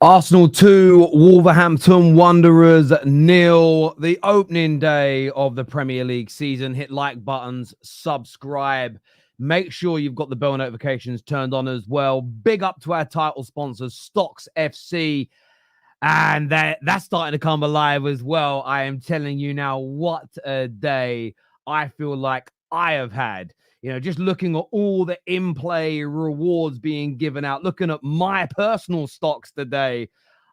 Arsenal 2, Wolverhampton Wanderers 0. The opening day of the Premier League season. Hit like buttons, subscribe. Make sure you've got the bell notifications turned on as well. Big up to our title sponsors, StocksFC. And that's starting to come alive as well. I am telling you now, what a day I feel like I have had. You know, just looking at all the in-play rewards being given out, looking at my personal stocks today.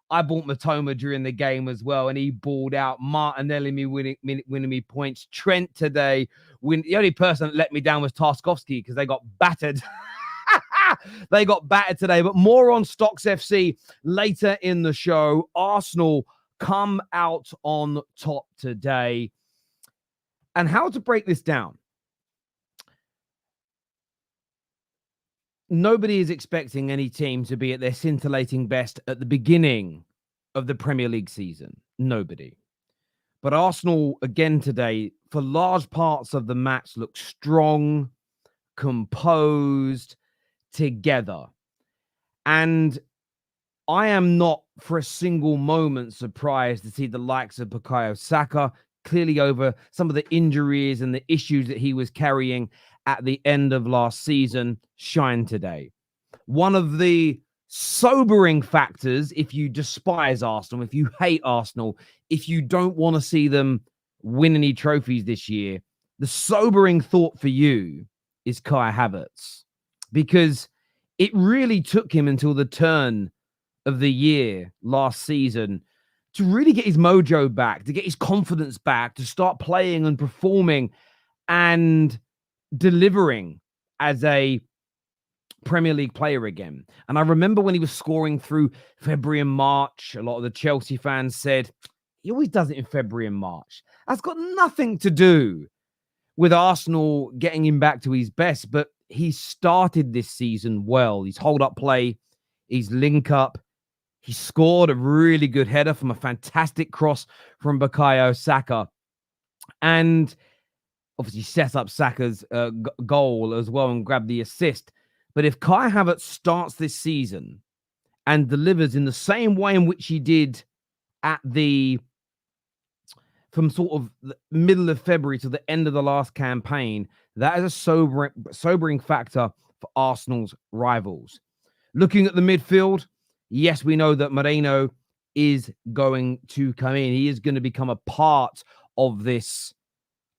I bought Matoma during the game as well, and he balled out. Martinelli winning me points. Trent today. The only person that let me down was StocksFC because they got battered. They got battered today, but more on StocksFC later in the show. Arsenal come out on top today. And how to break this down? Nobody is expecting any team to be at their scintillating best at the beginning of the Premier League season. Nobody. But Arsenal, again today, for large parts of the match, look strong, composed, together. And I am not for a single moment surprised to see the likes of Bukayo Saka clearly over some of the injuries and the issues that he was carrying at the end of last season shine today. One of the sobering factors, if you despise Arsenal, if you hate Arsenal, if you don't want to see them win any trophies this year, the sobering thought for you is Kai Havertz. Because it really took him until the turn of the year last season to really get his mojo back, to get his confidence back, to start playing and performing and delivering as a Premier League player again. And I remember when he was scoring through February and March, a lot of the Chelsea fans said, he always does it in February and March. That's got nothing to do with Arsenal getting him back to his best, but he started this season well. His hold-up play, his link-up, he scored a really good header from a fantastic cross from Bukayo Saka. And obviously set up Saka's goal as well and grabbed the assist. But if Kai Havertz starts this season and delivers in the same way in which he did from sort of the middle of February to the end of the last campaign, that is a sobering factor for Arsenal's rivals. Looking at the midfield, yes, we know that Merino is going to come in. He is going to become a part of this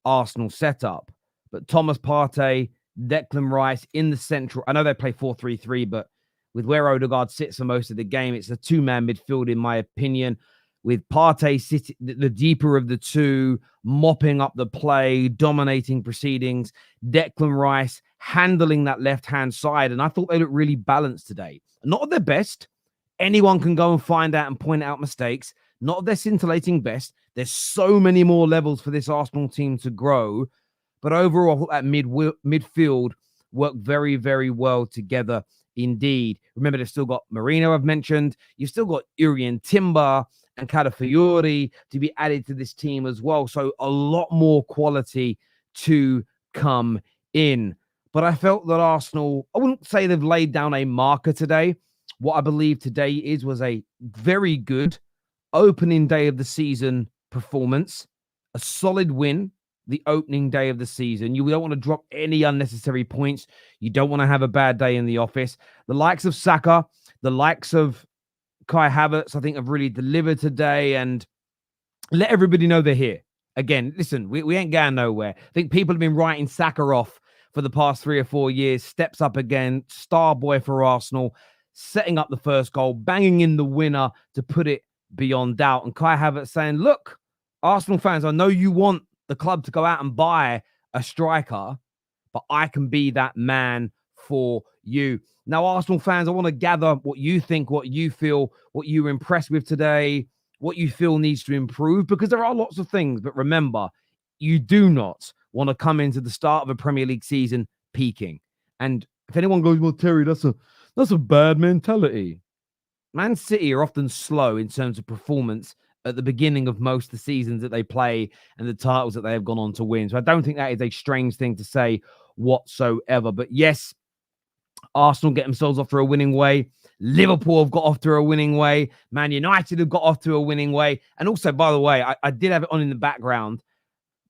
Arsenal setup. But Thomas Partey, Declan Rice in the central. I know they play 4-3-3, but with where Odegaard sits for most of the game, it's a two-man midfield, in my opinion, with Partey sitting the deeper of the two, mopping up the play, dominating proceedings. Declan Rice handling that left-hand side. And I thought they looked really balanced today. Not at their best. Anyone can go and find out and point out mistakes. Not at their scintillating best. There's so many more levels for this Arsenal team to grow. But overall, I thought that midfield worked very, very well together indeed. Remember, they've still got Merino, I've mentioned. You've still got Urian Timber and Calafiori to be added to this team as well. So a lot more quality to come in. But I felt that Arsenal, I wouldn't say they've laid down a marker today. What I believe today was a very good opening day of the season performance, a solid win, the opening day of the season. You don't want to drop any unnecessary points. You don't want to have a bad day in the office. The likes of Saka, the likes of Kai Havertz, I think have really delivered today and let everybody know they're here. Again, listen, we ain't going nowhere. I think people have been writing Saka off for the past 3 or 4 years. Steps up again, star boy for Arsenal, setting up the first goal, banging in the winner to put it beyond doubt. And Kai Havertz saying, look, Arsenal fans, I know you want the club to go out and buy a striker, but I can be that man for you. Now, Arsenal fans, I want to gather what you think, what you feel, what you were impressed with today, what you feel needs to improve, because there are lots of things. But remember, you do not want to come into the start of a Premier League season peaking. And if anyone goes, well, Terry, that's a bad mentality. Man City are often slow in terms of performance at the beginning of most of the seasons that they play and the titles that they have gone on to win. So I don't think that is a strange thing to say whatsoever. But yes, Arsenal get themselves off for a winning way. Liverpool have got off to a winning way. Man United have got off to a winning way. And also, by the way, I did have it on in the background.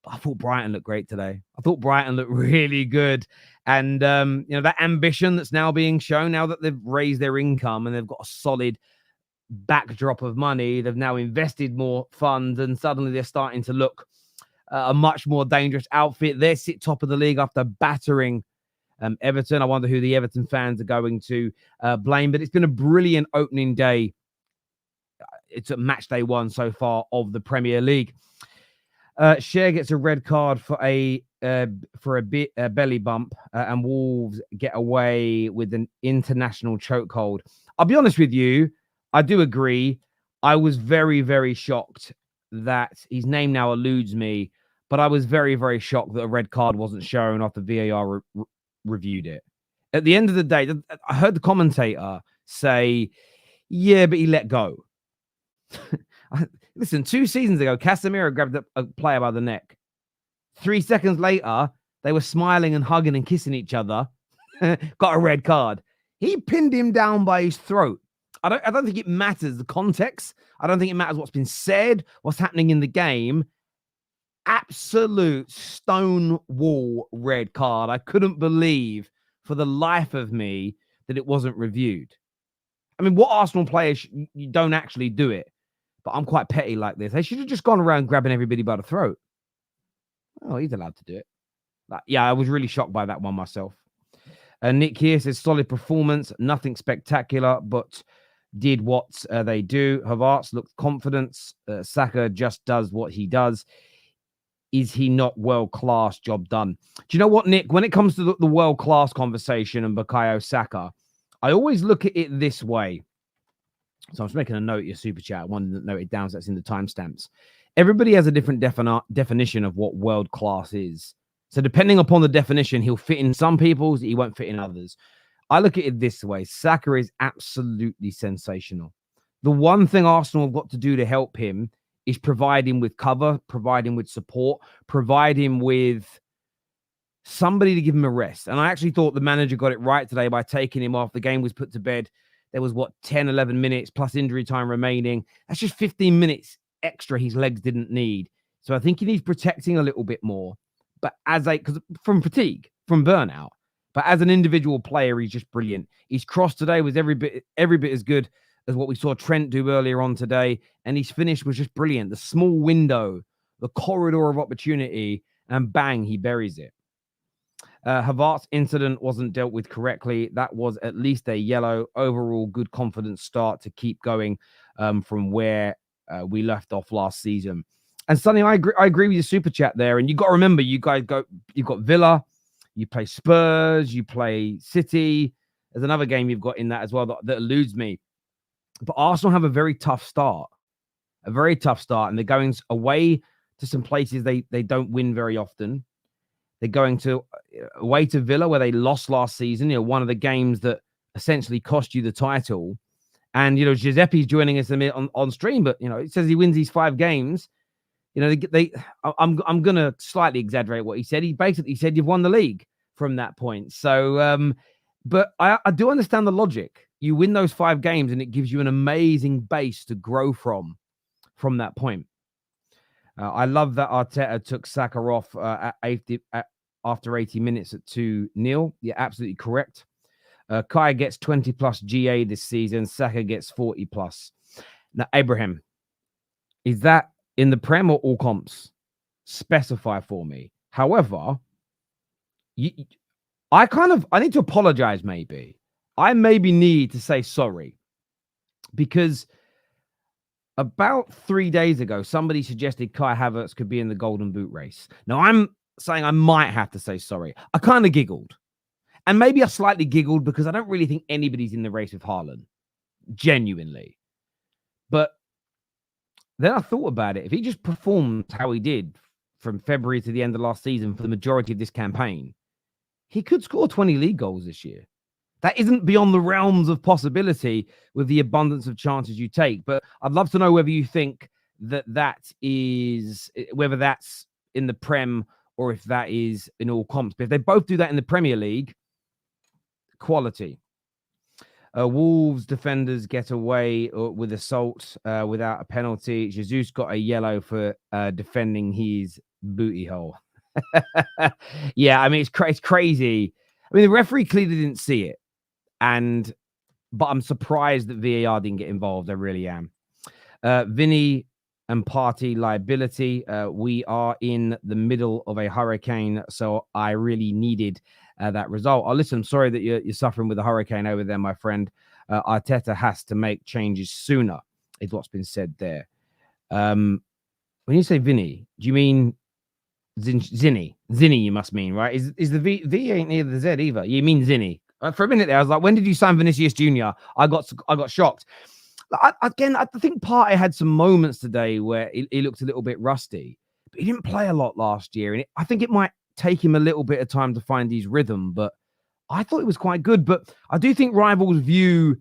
I thought Brighton looked great today. I thought Brighton looked really good. And, that ambition that's now being shown, now that they've raised their income and they've got a solid backdrop of money, they've now invested more funds, and suddenly they're starting to look a much more dangerous outfit. They sit top of the league after battering Everton. I wonder who the Everton fans are going to blame, but it's been a brilliant opening day. It's a match day one so far of the Premier League. Cher gets a red card for a belly bump, and Wolves get away with an international chokehold. I'll be honest with you, I do agree. I was very, very shocked that his name now eludes me, but I was very, very shocked that a red card wasn't shown after VAR reviewed it. At the end of the day, I heard the commentator say, yeah, but he let go. Listen, 2 seasons ago, Casemiro grabbed a player by the neck. 3 seconds later, they were smiling and hugging and kissing each other. Got a red card. He pinned him down by his throat. I don't think it matters the context. I don't think it matters what's been said, what's happening in the game. Absolute stonewall red card. I couldn't believe for the life of me that it wasn't reviewed. I mean, what Arsenal players, you don't actually do it. But I'm quite petty like this. They should have just gone around grabbing everybody by the throat. Oh, he's allowed to do it. Yeah, I was really shocked by that one myself. Nick here says, solid performance, nothing spectacular, but did what they do. Havertz looked confident. Saka just does what he does. Is he not world-class? Job done. Do you know what, Nick? When it comes to the world-class conversation and Bukayo Saka, I always look at it this way. So I'm just making a note of your super chat. I wanted to note it down so that's in the timestamps. Everybody has a different definition of what world class is. So depending upon the definition, he'll fit in some people's, he won't fit in others. I look at it this way. Saka is absolutely sensational. The one thing Arsenal have got to do to help him is provide him with cover, provide him with support, provide him with somebody to give him a rest. And I actually thought the manager got it right today by taking him off. The game was put to bed. There was, 10, 11 minutes plus injury time remaining. That's just 15 minutes extra his legs didn't need. So I think he needs protecting a little bit more. But because from fatigue, from burnout. But as an individual player, he's just brilliant. His cross today was every bit as good as what we saw Trent do earlier on today. And his finish was just brilliant. The small window, the corridor of opportunity, and bang, he buries it. Havertz incident wasn't dealt with correctly. That was at least a yellow. Overall, good confidence start to keep going from where we left off last season. And Sonny, I agree with your super chat there. And you got to remember, you've got Villa, you play Spurs, you play City. There's another game you've got in that as well that eludes me. But Arsenal have a very tough start. And they're going away to some places they don't win very often. They're going away to Villa, where they lost last season, one of the games that essentially cost you the title. And, Giuseppe's joining us on stream, but, it says he wins these 5 games. I'm going to slightly exaggerate what he said. He basically said you've won the league from that point. So, but I do understand the logic. You win those 5 games and it gives you an amazing base to grow from that point. I love that Arteta took Saka off after 80 minutes at 2-0. Yeah, absolutely correct. Kai gets 20 plus GA this season. Saka gets 40 plus. Now, Abraham, is that in the Prem or all comps? Specify for me. However, I need to apologize maybe. I maybe need to say sorry because about 3 days ago, somebody suggested Kai Havertz could be in the Golden Boot race. Now, I'm saying I might have to say sorry. I kind of giggled. And maybe I slightly giggled because I don't really think anybody's in the race with Haaland. Genuinely. But then I thought about it. If he just performed how he did from February to the end of last season for the majority of this campaign, he could score 20 league goals this year. That isn't beyond the realms of possibility with the abundance of chances you take. But I'd love to know whether you think whether that's in the Prem or if that is in all comps. But if they both do that in the Premier League, quality. Wolves defenders get away with assault without a penalty. Jesus got a yellow for defending his booty hole. Yeah, I mean, it's crazy. I mean, the referee clearly didn't see it, but I'm surprised that VAR didn't get involved. I really am. Vinny and party liability. We are in the middle of a hurricane, so I really needed that result. Oh, listen, I'm sorry that you're suffering with a hurricane over there, my friend. Arteta has to make changes sooner, is what's been said there. When you say Vinny, do you mean Zinny? Zinny, you must mean, right? Is the V ain't near the Z either. You mean Zinny? For a minute there, I was like, when did you sign Vinicius Jr.? I got shocked. I think Partey had some moments today where he looked a little bit rusty, but he didn't play a lot last year. And I think it might take him a little bit of time to find his rhythm, but I thought it was quite good. But I do think rivals view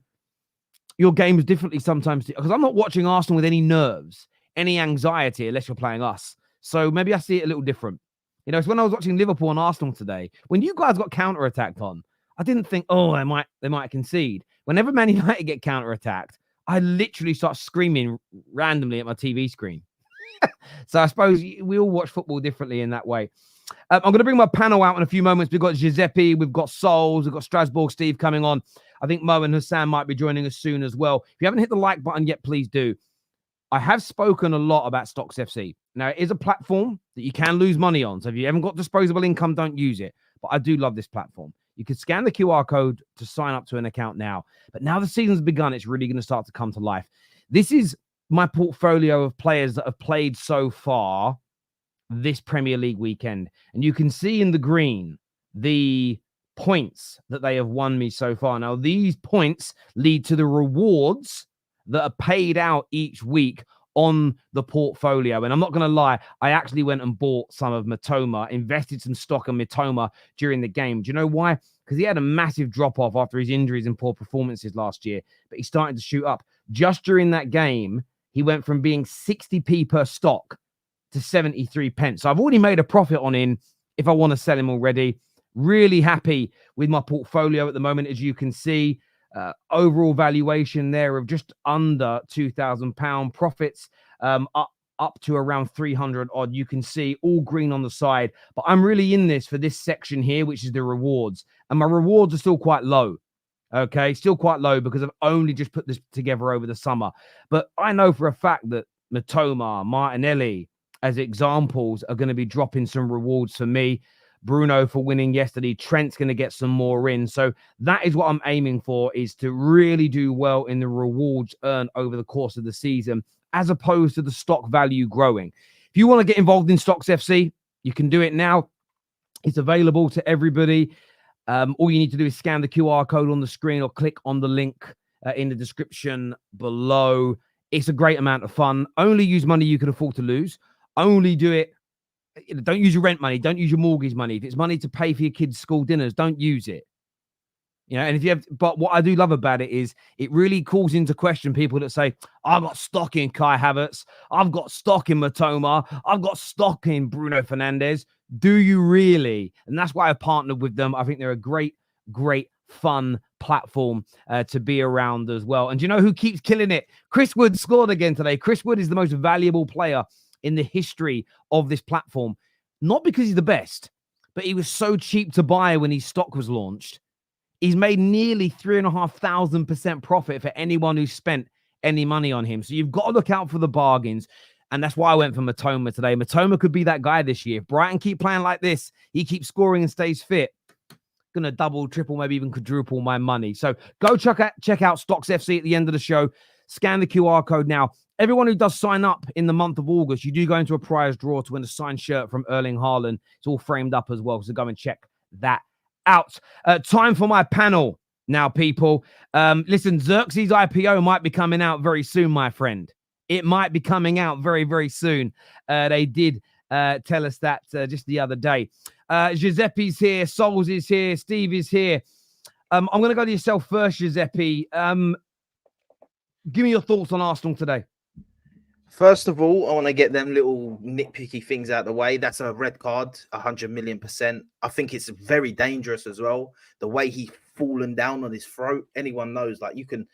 your games differently sometimes, because I'm not watching Arsenal with any nerves, any anxiety, unless you're playing us. So maybe I see it a little different. You know, it's when I was watching Liverpool and Arsenal today, when you guys got counter-attacked on, I didn't think, oh, they might concede. Whenever Man United get counter-attacked, I literally start screaming randomly at my TV screen. So I suppose we all watch football differently in that way. I'm going to bring my panel out in a few moments. We've got Giuseppe, we've got Souls, we've got Strasbourg Steve coming on. I think Mo and Hassan might be joining us soon as well. If you haven't hit the like button yet, please do. I have spoken a lot about StocksFC. Now, it is a platform that you can lose money on. So if you haven't got disposable income, don't use it. But I do love this platform. You can scan the QR code to sign up to an account now. But now the season's begun, it's really going to start to come to life. This is my portfolio of players that have played so far this Premier League weekend. And you can see in the green the points that they have won me so far. Now, these points lead to the rewards that are paid out each week on the portfolio. And I'm not going to lie, I actually went and bought some of Mitoma, invested some stock in Mitoma during the game. Do you know why? Because he had a massive drop-off after his injuries and poor performances last year, but he started to shoot up. Just during that game, he went from being 60p per stock to 73 pence. So I've already made a profit on him if I want to sell him already. Really happy with my portfolio at the moment, as you can see. Overall valuation there of just under £2,000 profits, up to around 300 odd. You can see all green on the side, but I'm really in this for this section here, which is the rewards, and my rewards are still quite low. Okay, still quite low because I've only just put this together over the summer. But I know for a fact that Mitoma, Martinelli, as examples, are going to be dropping some rewards for me. Bruno for winning yesterday. Trent's going to get some more in. So that is what I'm aiming for, is to really do well in the rewards earned over the course of the season, as opposed to the stock value growing. If you want to get involved in StocksFC, you can do it now. It's available to everybody. All you need to do is scan the QR code on the screen or click on the link in the description below. It's a great amount of fun. Only use money you can afford to lose. Only do it. Don't use your rent money. Don't use your mortgage money. If it's money to pay for your kids' school dinners, don't use it. You know, and if you have, but what I do love about it is it really calls into question people that say, I've got stock in Kai Havertz. I've got stock in Mitoma. I've got stock in Bruno Fernandes. Do you really? And that's why I partnered with them. I think they're a great, great, fun platform to be around as well. And do you know who keeps killing it? Chris Wood scored again today. Chris Wood is the most valuable player in the history of this platform. Not because he's the best, but he was so cheap to buy when his stock was launched. He's made nearly 3,500% profit for anyone who spent any money on him. So you've got to look out for the bargains. And that's why I went for Mitoma today. Mitoma could be that guy this year. If Brighton keep playing like this, he keeps scoring and stays fit, going to double, triple, maybe even quadruple my money. So go check out StocksFC at the end of the show. Scan the QR code now. Everyone who does sign up in the month of August, you do go into a prize draw to win a signed shirt from Erling Haaland. It's all framed up as well, so go and check that out. Time for my panel now, people. Listen, Xerxes IPO might be coming out very soon, my friend. It might be coming out very, very soon. They did tell us that just the other day. Giuseppe's here. Souls is here. Steve is here. I'm going to go to yourself first, Giuseppe. Give me your thoughts on Arsenal today. First of all, I want to get them little nitpicky things out of the way. That's a red card, 100 million%. I think it's very dangerous as well. The way he fallen down on his throat. Anyone knows, like you can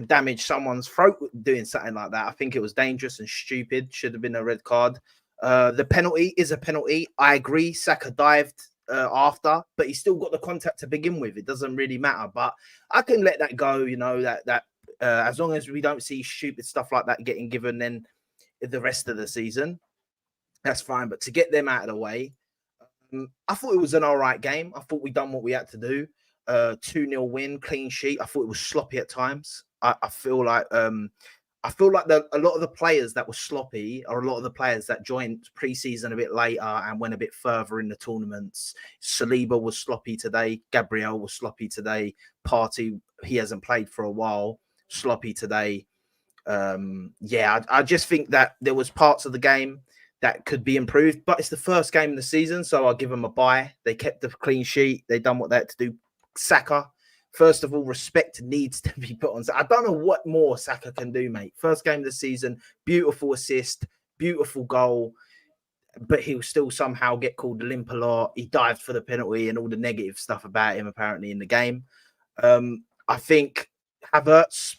damage someone's throat doing something like that. I think it was dangerous and stupid. Should have been a red card. The penalty is a penalty. I agree. Saka dived after, but he still got the contact to begin with. It doesn't really matter. But I can let that go. You know that as long as we don't see stupid stuff like that getting given, then the rest of the season, that's fine. But to get them out of the way, I thought it was an all right game. I thought we done what we had to do. 2-0 win, clean sheet. I thought it was sloppy at times. I feel like a lot of the players that were sloppy are a lot of the players that joined pre-season a bit later and went a bit further in the tournaments. Saliba was sloppy today. Gabriel was sloppy today. Partey, he hasn't played for a while. Sloppy today. I just think that there was parts of the game that could be improved, but it's the first game of the season, so I'll give them a bye. They kept the clean sheet. They done what they had to do. Saka, first of all, respect needs to be put on. I don't know what more Saka can do, mate. First game of the season, beautiful assist, beautiful goal, but he'll still somehow get called the limp a lot. He dived for the penalty and all the negative stuff about him apparently in the game. I think Havertz,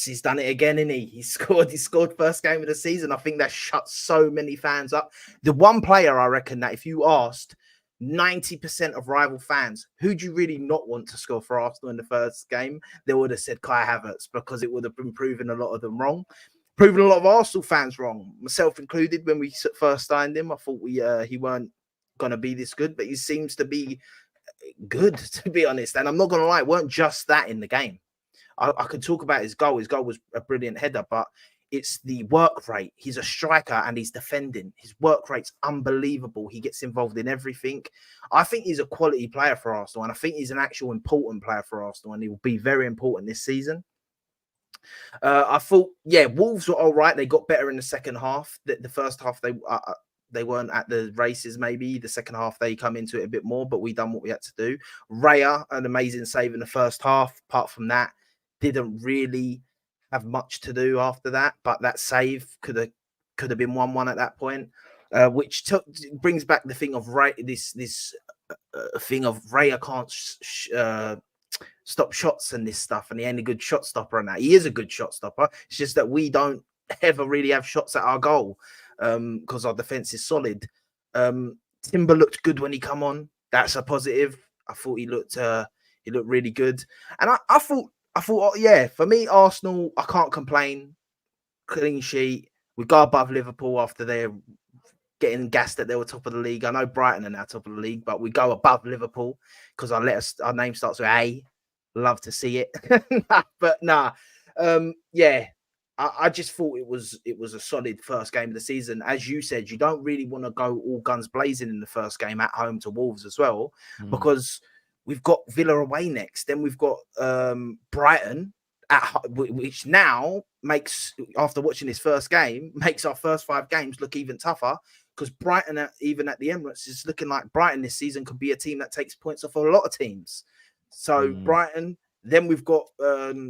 he's done it again, isn't he? He scored first game of the season. I think that shut so many fans up. The one player I reckon that if you asked 90% of rival fans, who do you really not want to score for Arsenal in the first game, they would have said Kai Havertz, because it would have been proving a lot of them wrong. Proving a lot of Arsenal fans wrong, myself included. When we first signed him, I thought he weren't going to be this good, but he seems to be good, to be honest. And I'm not going to lie, it weren't just that in the game. I could talk about his goal. His goal was a brilliant header, but it's the work rate. He's a striker and he's defending. His work rate's unbelievable. He gets involved in everything. I think he's a quality player for Arsenal, and I think he's an actual important player for Arsenal, and he will be very important this season. I thought, Wolves were all right. They got better in the second half. The first half, they weren't at the races, maybe. The second half, they come into it a bit more, but we done what we had to do. Raya, an amazing save in the first half. Apart from that, didn't really have much to do after that, but that save could have been 1-1 at that point, which brings back the thing of this thing of Raya can't stop shots and this stuff, and he ain't a good shot stopper. And that he is a good shot stopper. It's just that we don't ever really have shots at our goal because our defense is solid. Timber looked good when he come on. That's a positive. I thought he looked really good, and I thought, for me, Arsenal, I can't complain. Clean sheet. We go above Liverpool after they're getting gassed that they were top of the league. I know Brighton are now top of the league, but we go above Liverpool because our name starts with A. Love to see it. But nah. I just thought it was a solid first game of the season. As you said, you don't really want to go all guns blazing in the first game at home to Wolves as well, because we've got Villa away next. Then we've got Brighton, which now makes, after watching this first game, makes our first 5 games look even tougher, because Brighton, even at the Emirates, is looking like Brighton this season could be a team that takes points off a lot of teams. So Brighton, then we've got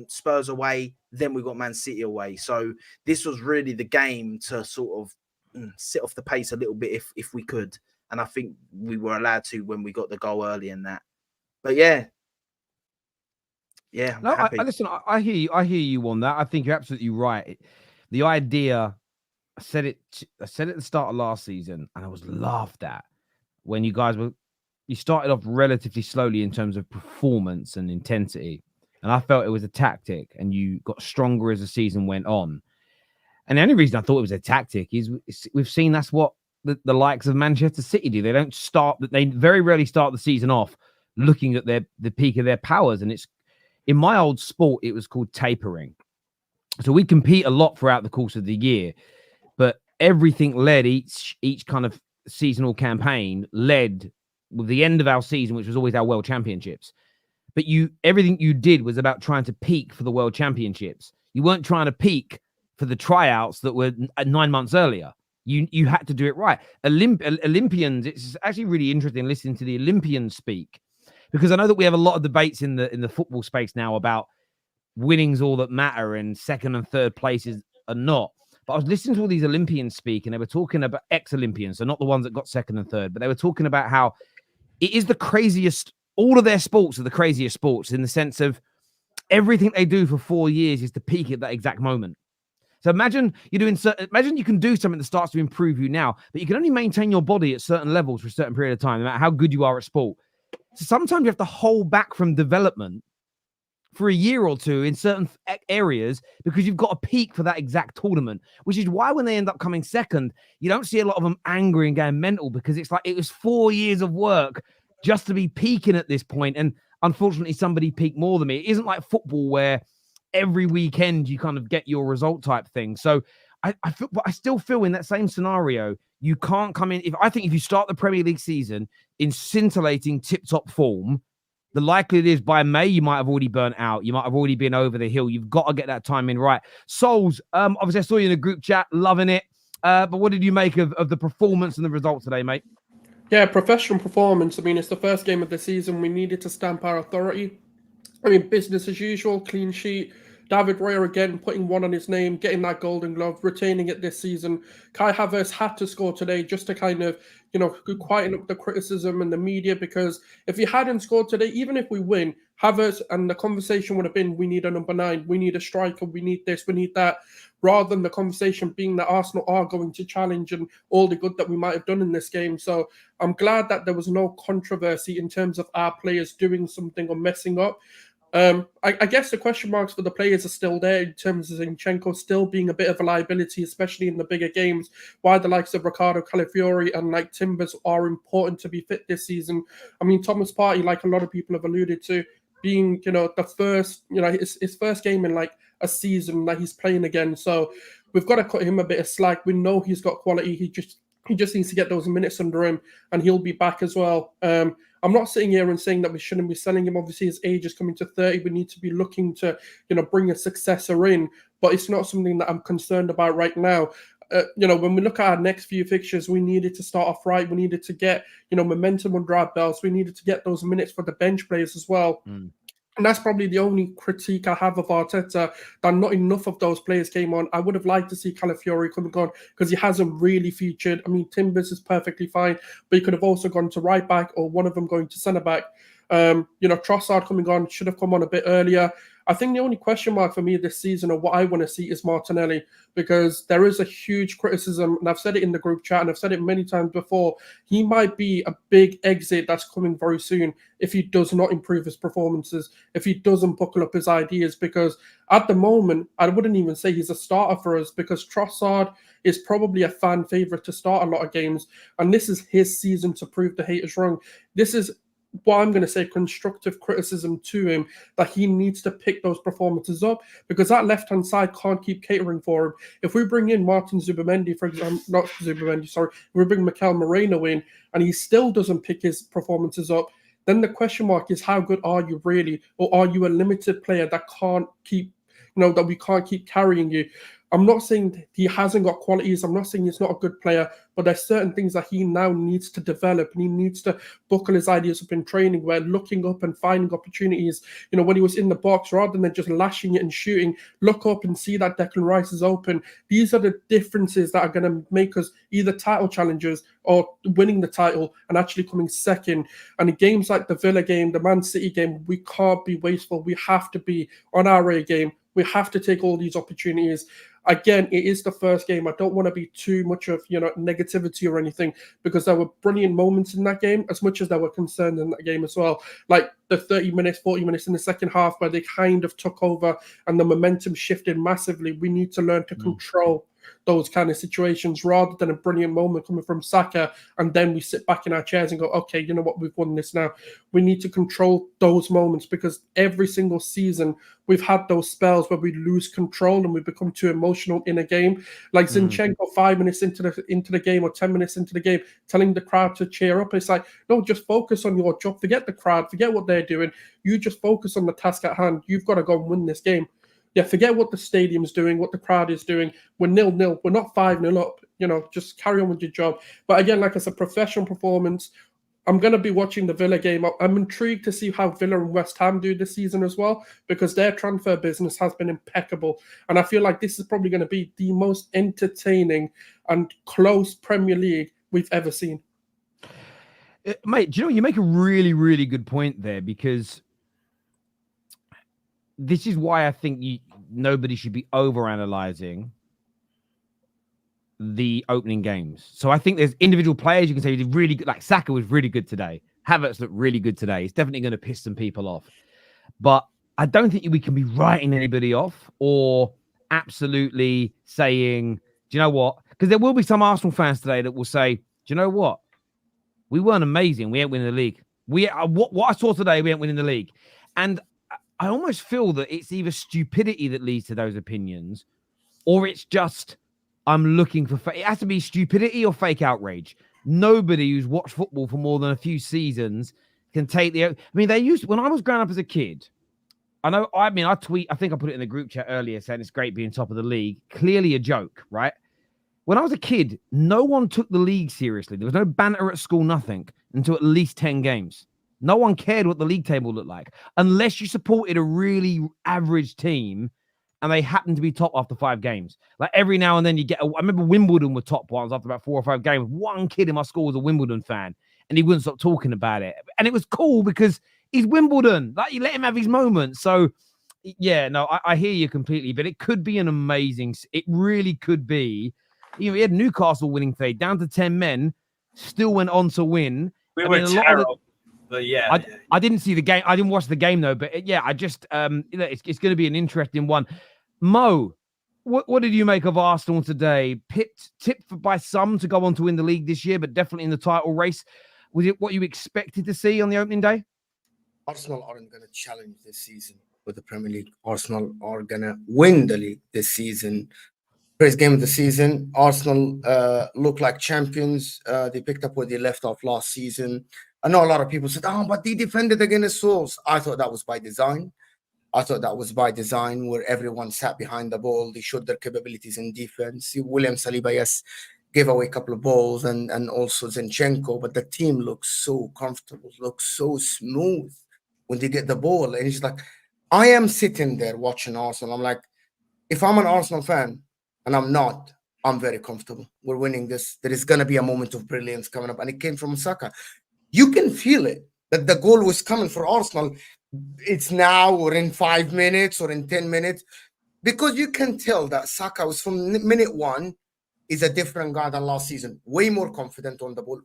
Spurs away, then we've got Man City away. So this was really the game to sort of sit off the pace a little bit if we could. And I think we were allowed to when we got the goal early in that. But I'm happy. Listen, I hear you on that. I think you're absolutely right. The idea, I said it at the start of last season, and I was laughed at when you started off relatively slowly in terms of performance and intensity, and I felt it was a tactic, and you got stronger as the season went on. And the only reason I thought it was a tactic is we've seen that's what the likes of Manchester City do. They very rarely start the season off looking at the peak of their powers. And it's, in my old sport, it was called tapering. So we compete a lot throughout the course of the year, but everything led each kind of seasonal campaign led with the end of our season, which was always our World Championships. But everything you did was about trying to peak for the World Championships. You weren't trying to peak for the tryouts that were 9 months earlier. You had to do it right. Olympians, it's actually really interesting listening to the Olympians speak, because I know that we have a lot of debates in the football space now about winning's all that matter and second and third places are not. But I was listening to all these Olympians speak, and they were talking about ex-Olympians, so not the ones that got second and third, but they were talking about how it is the craziest. All of their sports are the craziest sports in the sense of everything they do for 4 years is to peak at that exact moment. So imagine you're doing imagine you can do something that starts to improve you now, but you can only maintain your body at certain levels for a certain period of time, no matter how good you are at sport. So sometimes you have to hold back from development for a year or two in certain areas because you've got to peak for that exact tournament, which is why when they end up coming second, you don't see a lot of them angry and going mental because it's like it was 4 years of work just to be peaking at this point. And unfortunately, somebody peaked more than me. It isn't like football where every weekend you kind of get your result type thing. So I still feel in that same scenario, you can't come in. I think if you start the Premier League season in scintillating tip-top form, the likelihood is by May, you might have already burnt out. You might have already been over the hill. You've got to get that time in right. Souls, obviously I saw you in the group chat, loving it. But what did you make of the performance and the results today, mate? Yeah, professional performance. I mean, it's the first game of the season. We needed to stamp our authority. I mean, business as usual, clean sheet. David Raya again putting one on his name, getting that golden glove, retaining it this season. Kai Havertz had to score today just to kind of, quieten up the criticism and the media, because if he hadn't scored today, even if we win, Havertz and the conversation would have been, we need a number 9, we need a striker, we need this, we need that, rather than the conversation being that Arsenal are going to challenge and all the good that we might have done in this game. So I'm glad that there was no controversy in terms of our players doing something or messing up. I guess the question marks for the players are still there in terms of Zinchenko still being a bit of a liability, especially in the bigger games, why the likes of Ricardo Calafiori and like Timbers are important to be fit this season. I mean, Thomas Partey, like a lot of people have alluded to, being, the first, his first game in like a season that he's playing again. So we've got to cut him a bit of slack. We know he's got quality. He just needs to get those minutes under him, and he'll be back as well. I'm not sitting here and saying that we shouldn't be selling him. Obviously, his age is coming to 30. We need to be looking to, bring a successor in. But it's not something that I'm concerned about right now. When we look at our next few fixtures, we needed to start off right. We needed to get, momentum under our belts. We needed to get those minutes for the bench players as well. And that's probably the only critique I have of Arteta, that not enough of those players came on. I would have liked to see Calafiori coming on because he hasn't really featured. I mean, Timbers is perfectly fine, but he could have also gone to right back or one of them going to centre back. Trossard coming on, should have come on a bit earlier. I think the only question mark for me this season, or what I want to see, is Martinelli, because there is a huge criticism, and I've said it in the group chat, and I've said it many times before. He might be a big exit that's coming very soon if he does not improve his performances, if he doesn't buckle up his ideas, because at the moment, I wouldn't even say he's a starter for us, because Trossard is probably a fan favourite to start a lot of games, and this is his season to prove the haters wrong. This is what I'm going to say, constructive criticism to him, that he needs to pick those performances up, because that left-hand side can't keep catering for him. If we bring in Martin Zubimendi, for example, not Zubimendi, sorry, if we bring Mikel Merino in and he still doesn't pick his performances up, then the question mark is, how good are you really? Or are you a limited player that can't keep, that we can't keep carrying you? I'm not saying he hasn't got qualities. I'm not saying he's not a good player, but there's certain things that he now needs to develop, and he needs to buckle his ideas up in training, where looking up and finding opportunities, when he was in the box, rather than just lashing it and shooting, look up and see that Declan Rice is open. These are the differences that are going to make us either title challengers or winning the title and actually coming second. And in games like the Villa game, the Man City game, we can't be wasteful. We have to be on our A game. We have to take all these opportunities. Again, it is the first game. I don't want to be too much of, negativity or anything, because there were brilliant moments in that game, as much as there were concerns in that game as well. Like the 30 minutes, 40 minutes in the second half, where they kind of took over and the momentum shifted massively. We need to learn to control those kind of situations, rather than a brilliant moment coming from Saka and then we sit back in our chairs and go, okay, you know what, we've won this now. We need to control those moments, because every single season we've had those spells where we lose control and we become too emotional in a game. Like Zinchenko 5 minutes into the game or 10 minutes into the game, telling the crowd to cheer up. It's like, no, just focus on your job. Forget the crowd, forget what they're doing. You just focus on the task at hand. You've got to go and win this game. Yeah, forget what the stadium's doing, what the crowd is doing. We're 0-0. We're not 5-0 up. Just carry on with your job. But again, like I said, professional performance. I'm going to be watching the Villa game. I'm intrigued to see how Villa and West Ham do this season as well, because their transfer business has been impeccable. And I feel like this is probably going to be the most entertaining and close Premier League we've ever seen. Mate, do you know, you make a really, really good point there, because this is why I think nobody should be overanalyzing the opening games. So I think there's individual players you can say he did really good. Like Saka was really good today. Havertz looked really good today. He's definitely going to piss some people off. But I don't think we can be writing anybody off or absolutely saying, do you know what? Because there will be some Arsenal fans today that will say, do you know what? We weren't amazing. We ain't winning the league. What I saw today, we ain't winning the league. And I almost feel that it's either stupidity that leads to those opinions, or it's just, I'm looking for, it has to be stupidity or fake outrage. Nobody who's watched football for more than a few seasons can take when I was growing up as a kid, I think I put it in the group chat earlier saying it's great being top of the league. Clearly a joke, right? When I was a kid, no one took the league seriously. There was no banter at school, nothing, until at least 10 games. No one cared what the league table looked like, unless you supported a really average team and they happened to be top after 5 games. Like every now and then I remember Wimbledon were top ones after about 4 or 5 games. One kid in my school was a Wimbledon fan and he wouldn't stop talking about it. And it was cool because he's Wimbledon. Like, you let him have his moments. So yeah, no, I hear you completely, but it could be it really could be. You know, he had Newcastle winning today, down to 10 men, still went on to win. We were terrible. But yeah, I didn't see the game. I didn't watch the game though. But I just it's going to be an interesting one. Mo, what did you make of Arsenal today? Tipped by some to go on to win the league this year, but definitely in the title race. Was it what you expected to see on the opening day? Arsenal aren't going to challenge this season with the Premier League. Arsenal are going to win the league this season. First game of the season, Arsenal look like champions. They picked up where they left off last season. I know a lot of people said, but they defended against Wolves. I thought that was by design. Where everyone sat behind the ball. They showed their capabilities in defense. William Saliba, yes, gave away a couple of balls, and also Zinchenko, but the team looks so comfortable, looks so smooth when they get the ball. And it's like, I am sitting there watching Arsenal. I'm like, if I'm an Arsenal fan, and I'm not, I'm very comfortable. We're winning this. There is going to be a moment of brilliance coming up, and it came from Saka. You can feel it, that the goal was coming for Arsenal. It's now or in 5 minutes or in 10 minutes, because you can tell that Saka was from minute one is a different guy than last season. Way more confident on the ball.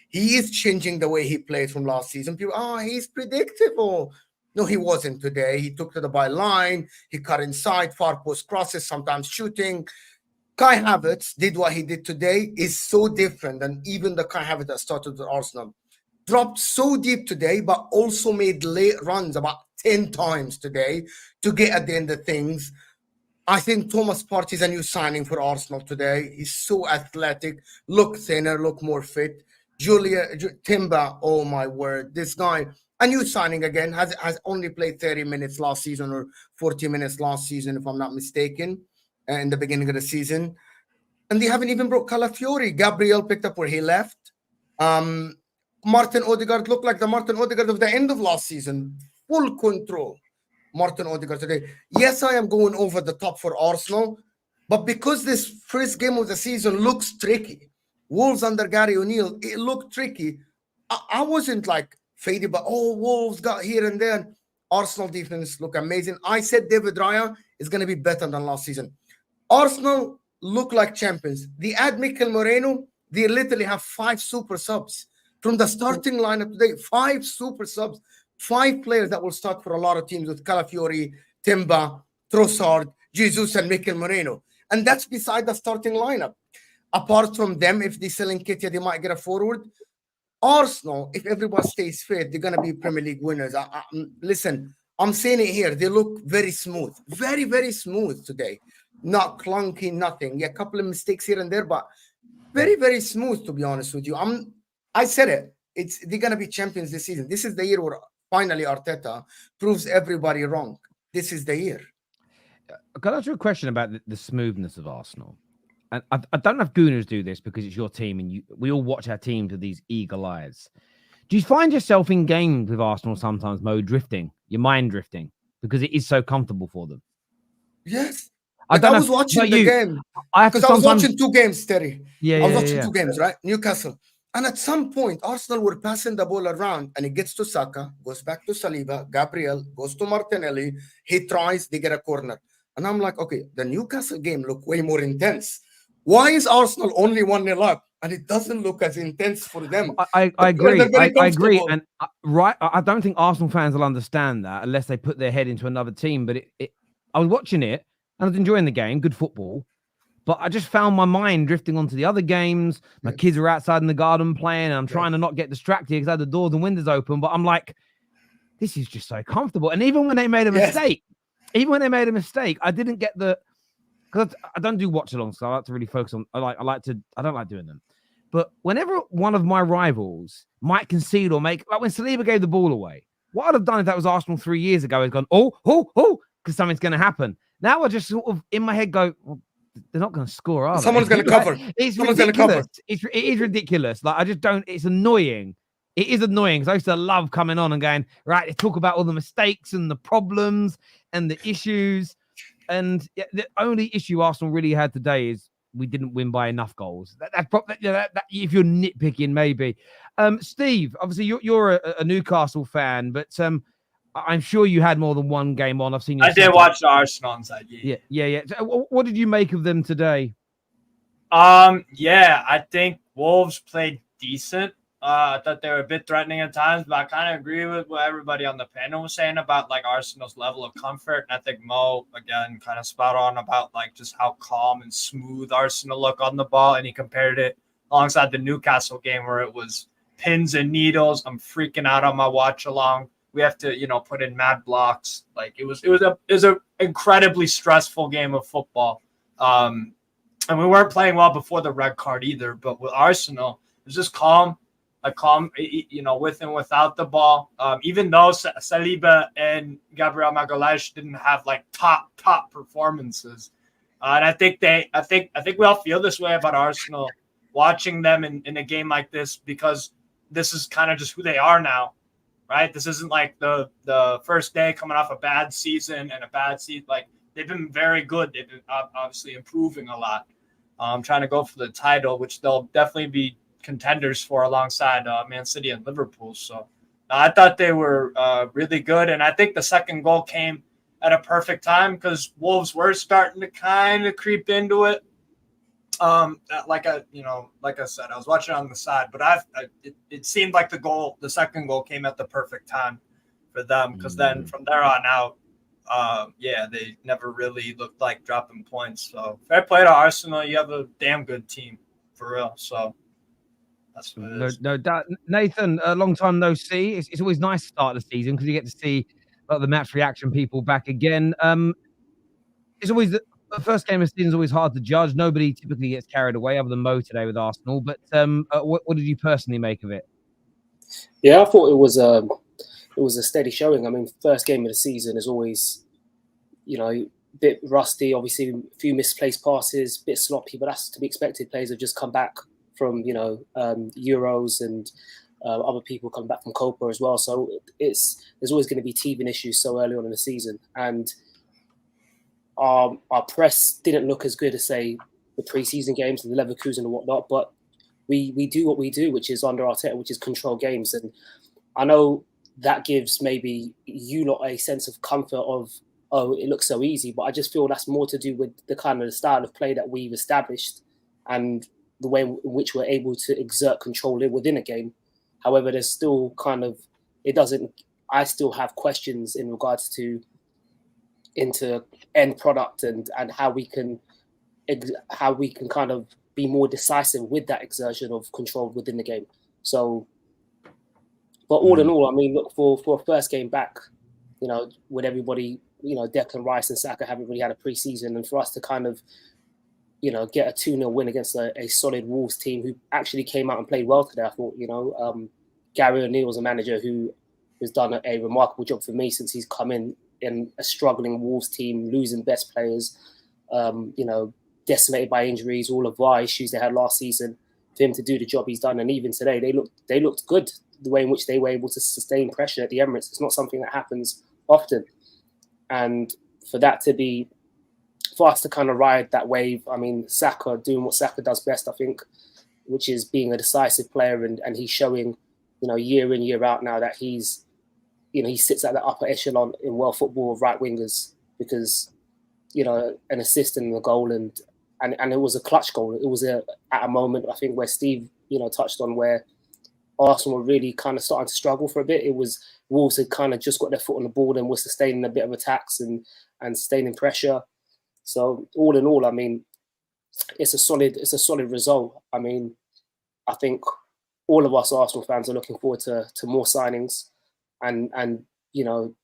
He is changing the way he played from last season. People, he's predictable. No, he wasn't today. He took to the byline. He cut inside, far post crosses, sometimes shooting. Kai Havertz did what he did today is so different than even the Kai Havertz that started with Arsenal. Dropped so deep today, but also made late runs about 10 times today to get at the end of things. I think Thomas Partey is a new signing for Arsenal today. He's so athletic, look thinner, look more fit. Timber, oh my word, this guy, a new signing again, has only played 30 minutes last season or 40 minutes last season, if I'm not mistaken, in the beginning of the season. And they haven't even brought Calafiori. Gabriel picked up where he left. Martin Odegaard looked like the Martin Odegaard of the end of last season. Full control. Martin Odegaard today. Yes, I am going over the top for Arsenal, but because this first game of the season looks tricky, Wolves under Gary O'Neill, it looked tricky. I wasn't like faded, but Wolves got here and there. Arsenal defense look amazing. I said David Raya is going to be better than last season. Arsenal look like champions. They add Mikel Merino. They literally have 5 super subs from the starting lineup today. 5 super subs. 5 players that will start for a lot of teams with Calafiori, Timber, Trossard, Jesus, and Mikel Merino. And that's beside the starting lineup. Apart from them, if they sell Nketiah, they might get a forward. Arsenal, if everyone stays fit, they're going to be Premier League winners. Listen, I'm saying it here. They look very smooth. Very, very smooth today. Not clunky, nothing. Yeah, a couple of mistakes here and there, but very, very smooth, to be honest with you. I said it. They're going to be champions this season. This is the year where finally Arteta proves everybody wrong. This is the year. Can I ask you a question about the smoothness of Arsenal? and I don't know if Gooners do this because it's your team and we all watch our teams with these eagle eyes. Do you find yourself in games with Arsenal sometimes, Mo, drifting, your mind drifting, because it is so comfortable for them? Yes. I Like I don't was know. watching the game I have to because I was sometimes. watching 2 games, Terry. Yeah, I was yeah, watching yeah. 2 games, right? Newcastle. And at some point, Arsenal were passing the ball around and it gets to Saka, goes back to Saliba, Gabriel, goes to Martinelli. He tries, they get a corner. And I'm like, okay, the Newcastle game looked way more intense. Why is Arsenal only 1-0 up? And it doesn't look as intense for them. I agree. They're very I agree. comfortable. And I don't think Arsenal fans will understand that unless they put their head into another team. But I was watching it and I was enjoying the game, good football. But I just found my mind drifting onto the other games. My kids are outside in the garden playing, and I'm trying to not get distracted because I had the doors and windows open. But I'm like, this is just so comfortable. And even when they made a mistake, I didn't get because I don't do watch-alongs, so I like to really focus on. I don't like doing them. But whenever one of my rivals might concede or make, like when Saliba gave the ball away, what I'd have done if that was Arsenal 3 years ago is gone, because something's going to happen. Now I just sort of in my head go, well, they're not going to score, are they? Someone's going to cover. It's Someone's ridiculous. It is ridiculous. Like I just don't. It's annoying. It is annoying because I used to love coming on and going, right, let's talk about all the mistakes and the problems and the issues. And the only issue Arsenal really had today is we didn't win by enough goals. That if you're nitpicking, maybe. Steve, obviously you're a Newcastle fan, but I'm sure you had more than one game on. I've seen you. I did watch the Arsenal inside. Yeah. So, what did you make of them today? Yeah, I think Wolves played decent. I thought they were a bit threatening at times, but I kind of agree with what everybody on the panel was saying about like Arsenal's level of comfort. And I think Mo, again, kind of spot on about like just how calm and smooth Arsenal look on the ball. And he compared it alongside the Newcastle game where it was pins and needles. I'm freaking out on my watch along. We have to, put in mad blocks. Like it was a incredibly stressful game of football. And we weren't playing well before the red card either. But with Arsenal, it was just calm, with and without the ball. Even though Saliba and Gabriel Magalhaes didn't have like top performances, and I think we all feel this way about Arsenal watching them in a game like this because this is kind of just who they are now. Right, this isn't like the first day coming off a bad season and a bad season. Like they've been very good. They've been obviously improving a lot. Trying to go for the title, which they'll definitely be contenders for alongside Man City and Liverpool. So I thought they were really good, and I think the second goal came at a perfect time because Wolves were starting to kind of creep into it. Like I said, I was watching on the side, but it seemed like the second goal came at the perfect time for them because then from there on out, they never really looked like dropping points. So fair play to Arsenal. You have a damn good team for real. So that's what it is. No doubt. Nathan, a long time no see. It's always nice to start the season because you get to see the match reaction people back again. It's always the first game of the season is always hard to judge. Nobody typically gets carried away other than Mo today with Arsenal. But what did you personally make of it? Yeah, I thought it was a steady showing. I mean, first game of the season is always, a bit rusty. Obviously, a few misplaced passes, a bit sloppy, but that's to be expected. Players have just come back from Euros and other people coming back from Copa as well. So there's always going to be teething issues so early on in the season, and our press didn't look as good as, say, the preseason games and the Leverkusen and whatnot, but we do what we do, which is under Arteta, which is control games. And I know that gives maybe you lot a sense of comfort of, oh, it looks so easy, but I just feel that's more to do with the kind of the style of play that we've established and the way in which we're able to exert control within a game. However, there's still I still have questions in regards to into end product and how we can kind of be more decisive with that exertion of control within the game. So, but all in all, I mean, look, for a first game back, with everybody, Declan Rice and Saka haven't really had a pre-season, and for us to kind of, get a 2-0 win against a solid Wolves team who actually came out and played well today. I thought, Gary O'Neill's a manager who has done a remarkable job for me since he's come in a struggling Wolves team, losing best players, decimated by injuries, all of VAR issues they had last season, for him to do the job he's done. And even today, they looked good, the way in which they were able to sustain pressure at the Emirates. It's not something that happens often. And for us to kind of ride that wave, I mean, Saka doing what Saka does best, I think, which is being a decisive player, and he's showing, year in, year out now that he's, he sits at the upper echelon in world football of right wingers, because, an assist and a goal, and it was a clutch goal. It was at a moment, I think, where Steve, touched on, where Arsenal were really kind of starting to struggle for a bit. It was Wolves had kind of just got their foot on the ball and were sustaining a bit of attacks and sustaining pressure. So all in all, I mean, it's a solid result. I mean, I think all of us Arsenal fans are looking forward to more signings and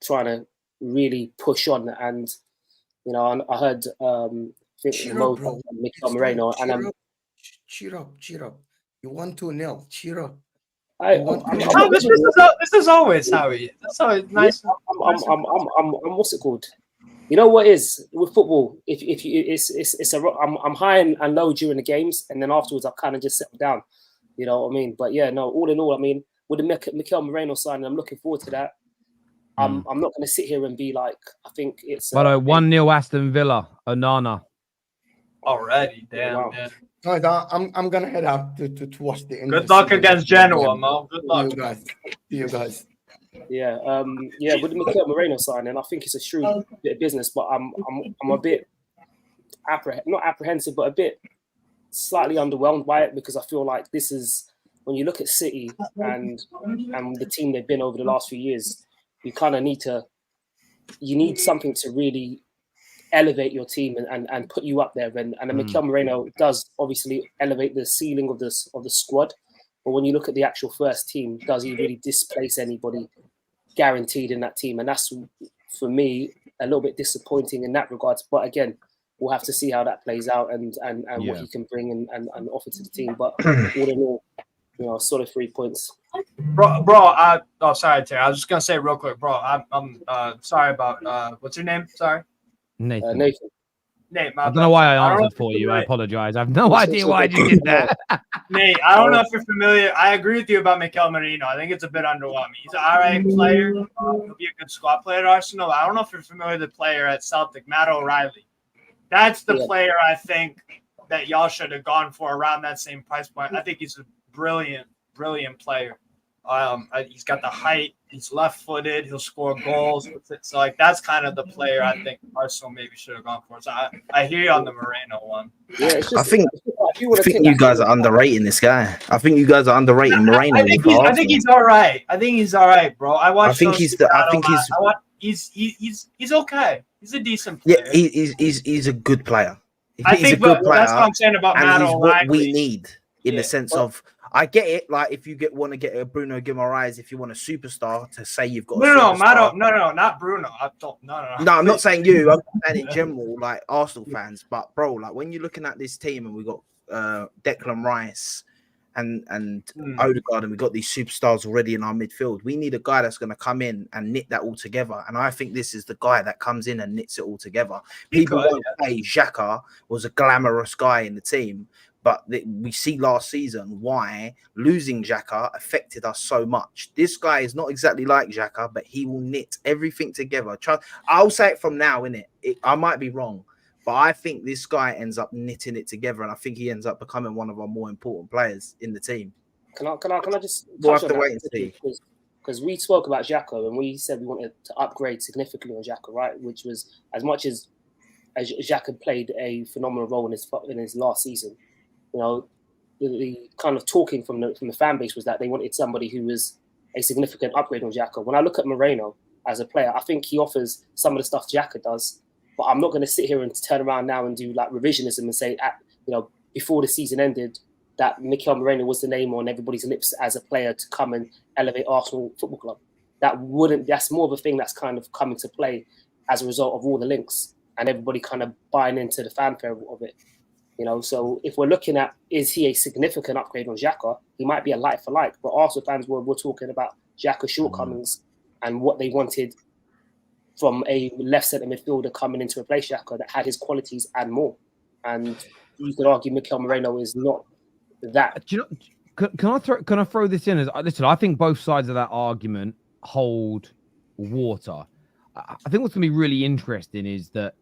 trying to really push on. And I heard Mikel Merino, and cheer up. You won 2-0. Cheer up. This is always how he is. That's always nice. I'm what's it called? You know what is with football? If you I'm high and low during the games, and then afterwards I kind of just settle down. You know what I mean? But yeah, no. All in all, I mean, with the Mikel Merino signing, I'm looking forward to that. I'm not going to sit here and be like, I think it's. But 1-0 Aston Villa, Onana. Already, damn. Wow. Guys, I'm gonna head out to watch the end. Good luck against Genoa, Mo. Good luck. See you guys. Yeah, with the Mikel Merino signing, I think it's a shrewd bit of business, but I'm a bit not apprehensive, but a bit slightly underwhelmed by it, because I feel like this is, when you look at City and the team they've been over the last few years, you kind of need something to really elevate your team and put you up there. And Mikel Merino does obviously elevate the ceiling of the squad. But when you look at the actual first team, does he really displace anybody guaranteed in that team? And that's, for me, a little bit disappointing in that regard. But again, we'll have to see how that plays out and what he can bring and offer to the team. But all in all, solid 3 points. Bro, sorry, Terry. I was just gonna say real quick, bro. I'm sorry about what's your name? Sorry, Nathan. Nate, I don't know why I answered for you. I apologize. I have no idea why you did that. Nate, I don't know if you're familiar. I agree with you about Mikel Merino. I think it's a bit underwhelming. He's an all right player. He'll be a good squad player at Arsenal. I don't know if you're familiar with the player at Celtic, Matt O'Reilly. That's the player I think that y'all should have gone for around that same price point. I think he's a brilliant player. He's got the height. He's left-footed. He'll score goals. So, like, that's kind of the player I think Arsenal maybe should have gone for. So I hear you on the Moreno one. Yeah, I think you guys are underrating this guy. I think you guys are underrating Moreno. I think he's all right. I think he's all right, bro. He's okay. He's a decent player. Yeah, he's a good player. He's a good player. That's what I'm saying about Matt O'Reilly. What we need in the sense of. I get it. Like, if you want to get a Bruno Guimaraes, if you want a superstar, to say you've got no, not Bruno. No, I'm not saying you. I'm saying in general, like Arsenal fans. But bro, like when you're looking at this team and we got Declan Rice and Odegaard, and we got these superstars already in our midfield, we need a guy that's going to come in and knit that all together. And I think this is the guy that comes in and knits it all together. People won't say Xhaka was a glamorous guy in the team. But we see last season why losing Xhaka affected us so much. This guy is not exactly like Xhaka, but he will knit everything together. I'll say it from now, innit? I might be wrong, but I think this guy ends up knitting it together, and I think he ends up becoming one of our more important players in the team. Can I just we'll have to wait and see? Because we spoke about Xhaka and we said we wanted to upgrade significantly on Xhaka, right? Which was, as much as Xhaka played a phenomenal role in his last season. The kind of talking from the fan base was that they wanted somebody who was a significant upgrade on Xhaka. When I look at Moreno as a player, I think he offers some of the stuff Xhaka does, but I'm not going to sit here and turn around now and do like revisionism and say, before the season ended, that Mikel Merino was the name on everybody's lips as a player to come and elevate Arsenal Football Club. That's more of a thing that's kind of come into play as a result of all the links and everybody kind of buying into the fanfare of it. So if we're looking at, is he a significant upgrade on Xhaka? He might be a like for like, but Arsenal fans were talking about Xhaka's shortcomings and what they wanted from a left centre midfielder coming in to replace Xhaka that had his qualities and more. And you could argue Mikel Merino is not that. Do you know? Can I throw this in? Listen, I think both sides of that argument hold water. I think what's going to be really interesting is to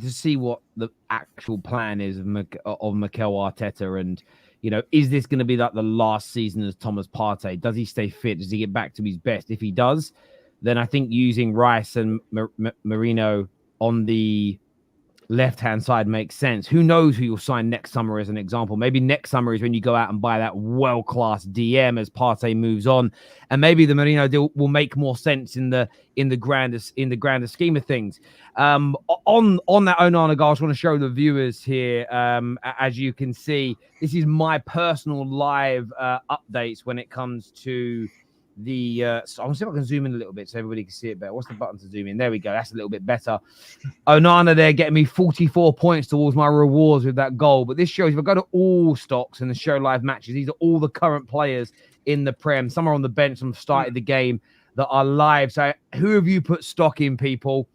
see what the actual plan is of Mikel Arteta, and is this going to be like the last season as Thomas Partey? Does he stay fit? Does he get back to his best? If he does, then I think using Rice and Merino on the left-hand side makes sense. Who knows who you'll sign next summer as an example? Maybe next summer is when you go out and buy that world-class DM as Partey moves on, and maybe the Merino deal will make more sense in the grander scheme of things. On that Onana goal, I just want to show the viewers here. As you can see, this is my personal live updates when it comes to the so I want to see if I can zoom in a little bit so everybody can see it better. What's the button to zoom in? There we go. That's a little bit better. Onana there getting me 44 points towards my rewards with that goal. But this shows, if I go to all stocks and the show live matches, these are all the current players in the Prem. Some are on the bench, some have started the game that are live. So who have you put stock in, people?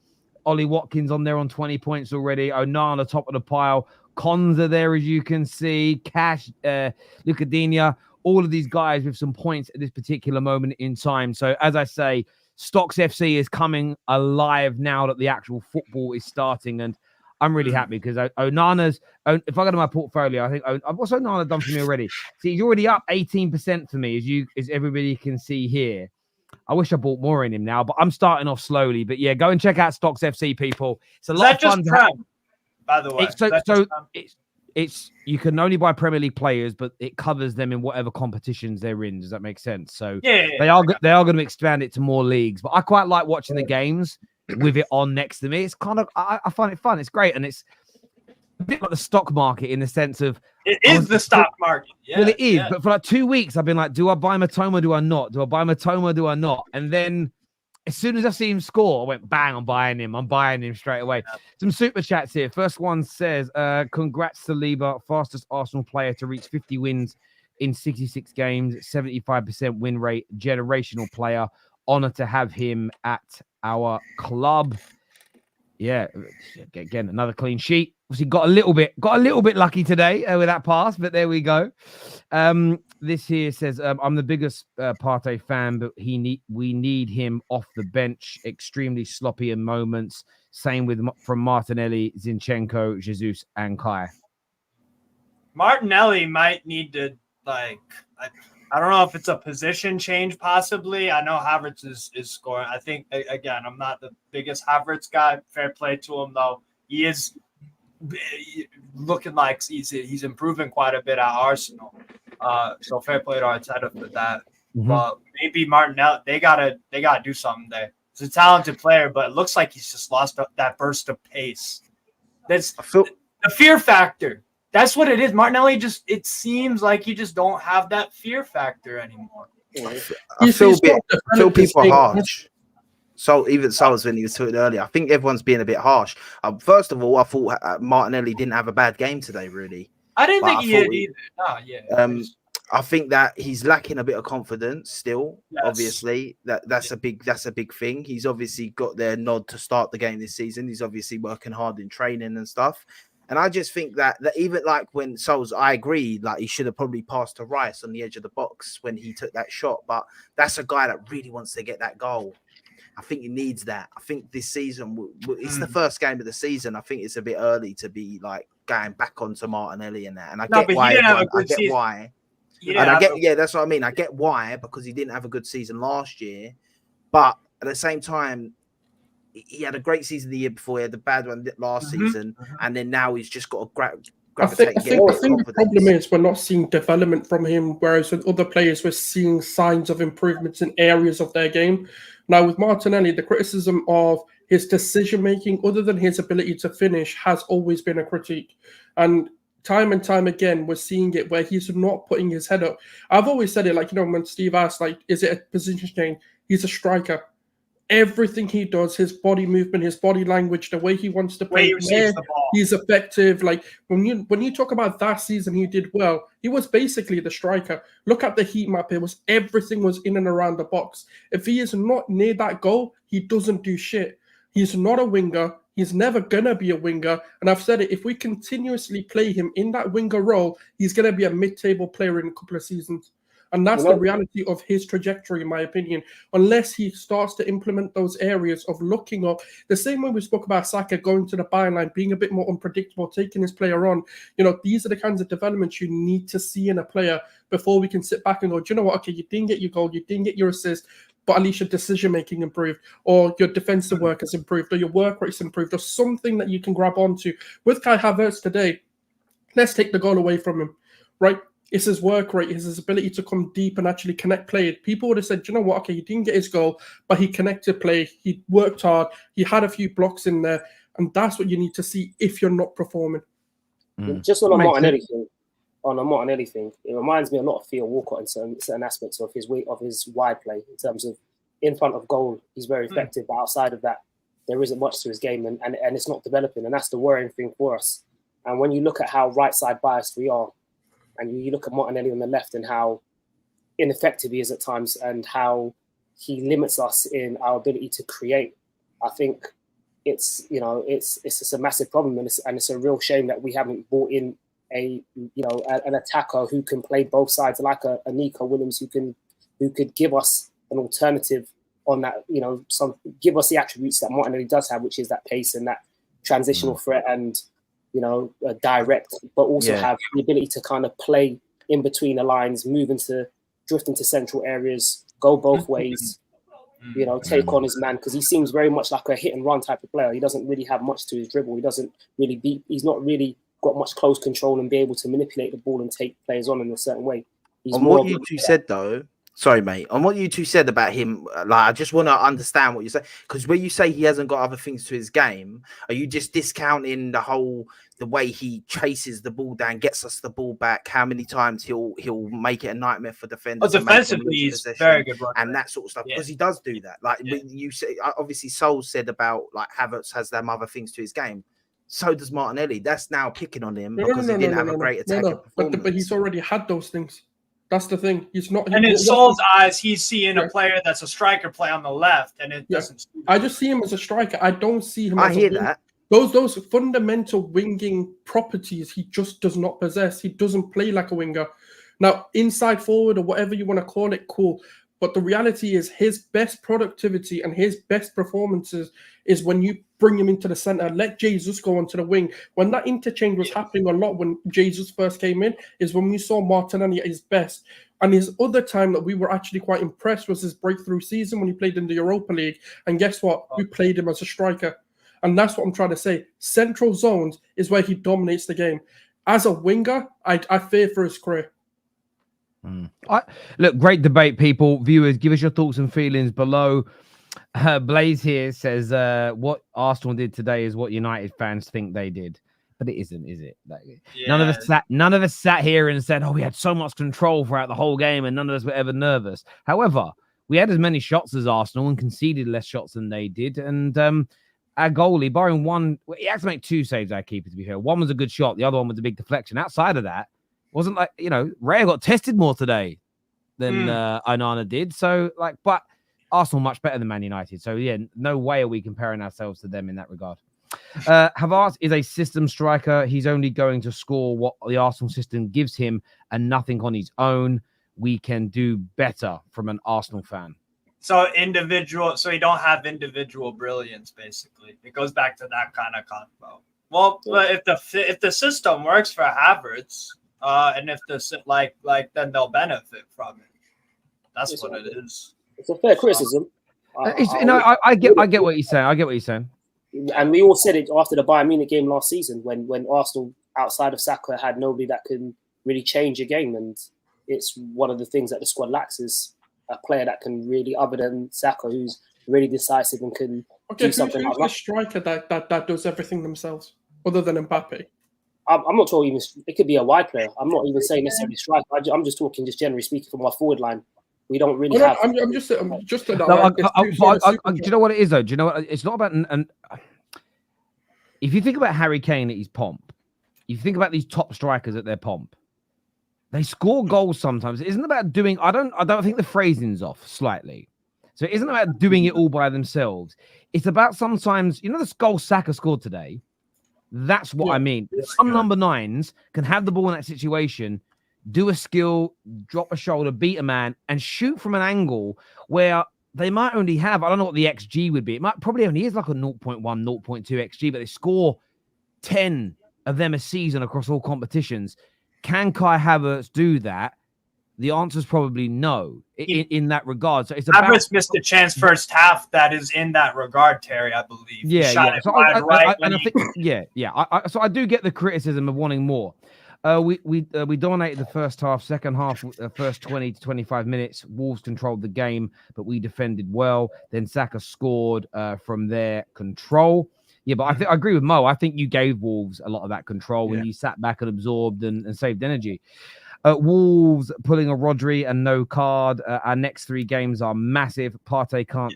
Ollie Watkins on there on 20 points already. Onana top of the pile. Konza there, as you can see. Cash, Lucadinha. All of these guys with some points at this particular moment in time. So as I say, StocksFC is coming alive now that the actual football is starting. And I'm really happy because Onana's, if I go to my portfolio, I think, what's Onana done for me already? See, he's already up 18% for me, as everybody can see here. I wish I bought more in him now, but I'm starting off slowly. But yeah, go and check out StocksFC, people. It's a lot of fun. By the way, it's you can only buy Premier League players, but it covers them in whatever competitions they're in. Does that make sense? So they are going to expand it to more leagues. But I quite like watching the games with it on next to me. It's kind of I find it fun. It's great, and it's a bit like the stock market in the sense of it is the stock market. Yeah, well, it is. Yeah. But for like 2 weeks, I've been like, do I buy Matoma? Do I not? Do I buy Matoma? Do I not? And then as soon as I see him score, I went, bang, I'm buying him straight away. Yeah. Some super chats here. First one says, congrats to Saliba, fastest Arsenal player to reach 50 wins in 66 games, 75% win rate, generational player. Honor to have him at our club. Yeah, again, another clean sheet. Obviously got a little bit lucky today with that pass, but there we go. This here says, I'm the biggest Partey fan, but we need him off the bench. Extremely sloppy in moments. Same from Martinelli, Zinchenko, Jesus, and Kai. Martinelli might need to, I don't know if it's a position change, possibly. I know Havertz is scoring. I think, again, I'm not the biggest Havertz guy. Fair play to him, though. He is looking like he's improving quite a bit at Arsenal. So fair play to Arteta for that. Mm-hmm. But maybe Martinelli, they gotta do something there. He's a talented player, but it looks like he's just lost that burst of pace. That's the fear factor. That's what it is. Martinelli it seems like you just don't have that fear factor anymore. I feel people harsh. So even Sal's when he was talking earlier, I think everyone's being a bit harsh. First of all, I thought Martinelli didn't have a bad game today, really. I didn't think he did either. Oh, yeah. I think that he's lacking a bit of confidence still. Yes. Obviously, that's a big thing. He's obviously got their nod to start the game this season. He's obviously working hard in training and stuff. And I just think that even like when Souls, I agree, like he should have probably passed to Rice on the edge of the box when he took that shot. But that's a guy that really wants to get that goal. I think he needs that. I think this season, it's the first game of the season. I think it's a bit early to be like going back onto Martinelli and that. And I get why. That's what I mean. I get why, because he didn't have a good season last year. But at the same time, he had a great season the year before. He had the bad one last season. And then now he's just got to I think the problem is we're not seeing development from him, whereas with other players, we're seeing signs of improvements in areas of their game. Now, with Martinelli, the criticism of his decision-making, other than his ability to finish, has always been a critique. And time again, we're seeing it where he's not putting his head up. I've always said it, when Steve asked, is it a position change? He's a striker. Everything he does, his body movement, his body language, the way he wants to play, he's effective. Like when you talk about that season, he did well. He was basically the striker. Look at the heat map. Everything was in and around the box. If he is not near that goal, he doesn't do shit. He's not a winger. He's never going to be a winger. And I've said it, if we continuously play him in that winger role, he's going to be a mid-table player in a couple of seasons. And that's the reality of his trajectory, in my opinion, unless he starts to implement those areas of looking up. The same way we spoke about Saka going to the byline, being a bit more unpredictable, taking his player on. These are the kinds of developments you need to see in a player before we can sit back and go, do you know what? Okay, you didn't get your goal, you didn't get your assist, but at least your decision-making improved, or your defensive work has improved, or your work rate's improved, or something that you can grab onto. With Kai Havertz today, let's take the goal away from him, right? It's his work rate, it's his ability to come deep and actually connect play. People would have said, you know what, okay, he didn't get his goal, but he connected play, he worked hard, he had a few blocks in there, and that's what you need to see if you're not performing. Just on a Martinelli thing, it reminds me a lot of Theo Walcott in certain aspects of his wide play, in terms of in front of goal, he's very effective, but outside of that, there isn't much to his game, and it's not developing, and that's the worrying thing for us. And when you look at how right side biased we are, and you look at Martinelli on the left and how ineffective he is at times and how he limits us in our ability to create, I think it's just a massive problem, and it's a real shame that we haven't brought in an attacker who can play both sides, like a Nico Williams, who could give us an alternative on that, give us the attributes that Martinelli does have, which is that pace and that transitional threat and direct, but also have the ability to kind of play in between the lines, drift into central areas, go both ways, take on his man, because he seems very much like a hit and run type of player. He doesn't really have much to his dribble. He's not really got much close control and be able to manipulate the ball and take players on in a certain way. On what you two said though, sorry mate, on what you two said about him, I just want to understand what you say, because when you say he hasn't got other things to his game, are you just discounting the way he chases the ball down, gets us the ball back, how many times he'll make it a nightmare for defenders? Defensively, he's very good runner, and that sort of stuff, because he does do that. You say, obviously Sol said about Havertz has them other things to his game. So does Martinelli. That's now picking on him because he didn't have a great attacking performance. But he's already had those things. That's the thing. He's not. And in Sol's eyes, he's seeing a player that's a striker play on the left, and it doesn't. I just see him as a striker. I don't see him. I hear that. Those fundamental winging properties he just does not possess. He doesn't play like a winger. Now, inside forward or whatever you want to call it, cool. But the reality is his best productivity and his best performances is when you bring him into the center, let Jesus go onto the wing. When that interchange was happening a lot when Jesus first came in, is when we saw Martinelli at his best. And his other time that we were actually quite impressed was his breakthrough season when he played in the Europa League. And guess what? We played him as a striker. And that's what I'm trying to say. Central zones is where he dominates the game. As a winger, I fear for his career. Look, great debate, people. Viewers, give us your thoughts and feelings below. Blaze here says what Arsenal did today is what United fans think they did, but it isn't, is it? None of us sat here and said, "Oh, we had so much control throughout the whole game," and none of us were ever nervous. However, we had as many shots as Arsenal and conceded less shots than they did. And our goalie, barring one, he had to make two saves. Our keeper, to be fair, one was a good shot, the other one was a big deflection. Outside of that, wasn't Raya got tested more today than Onana did. So, but Arsenal much better than Man United. So, yeah, no way are we comparing ourselves to them in that regard. Havertz is a system striker. He's only going to score what the Arsenal system gives him and nothing on his own. We can do better from an Arsenal fan. So you don't have individual brilliance, basically. It goes back to that kind of convo. Well, if the system works for Havertz, and if then they'll benefit from it. That's what it is. It's a fair criticism. I get what you're saying. I get what you're saying. And we all said it after the Bayern Munich game last season when Arsenal, outside of Saka, had nobody that can really change a game. And it's one of the things that the squad lacks is a player that can really, other than Saka, who's really decisive and can do something like that. Who's the striker that does everything themselves, other than Mbappe? I'm not talking even. It could be a wide player. I'm not even saying necessarily striker. I'm just talking, just generally speaking, from our forward line. We don't really have. I'm just. Do you know what it is though? Do you know what? It's not about. If you think about Harry Kane at his pomp, you think about these top strikers at their pomp. They score goals sometimes. It isn't about doing. I don't think the phrasing's off slightly. So it isn't about doing it all by themselves. It's about sometimes, the goal Saka scored today. That's what I mean. Some number 9s can have the ball in that situation, do a skill, drop a shoulder, beat a man, and shoot from an angle where they might only have, I don't know what the XG would be. It might probably only is like a 0.1, 0.2 XG, but they score 10 of them a season across all competitions. Can Kai Havertz do that? The answer is probably no in that regard. So it's about Havertz missed a chance first half that is in that regard, Terry, I believe. Yeah, Shot yeah. it So wide right and I think, so I do get the criticism of wanting more. We dominated the first half. Second half, first 20 to 25 minutes, Wolves controlled the game, but we defended well. Then Saka scored from their control. Yeah, but I agree with Mo. I think you gave Wolves a lot of that control when you sat back and absorbed and saved energy. Wolves pulling a Rodri and no card. Our next 3 games are massive. Partey can't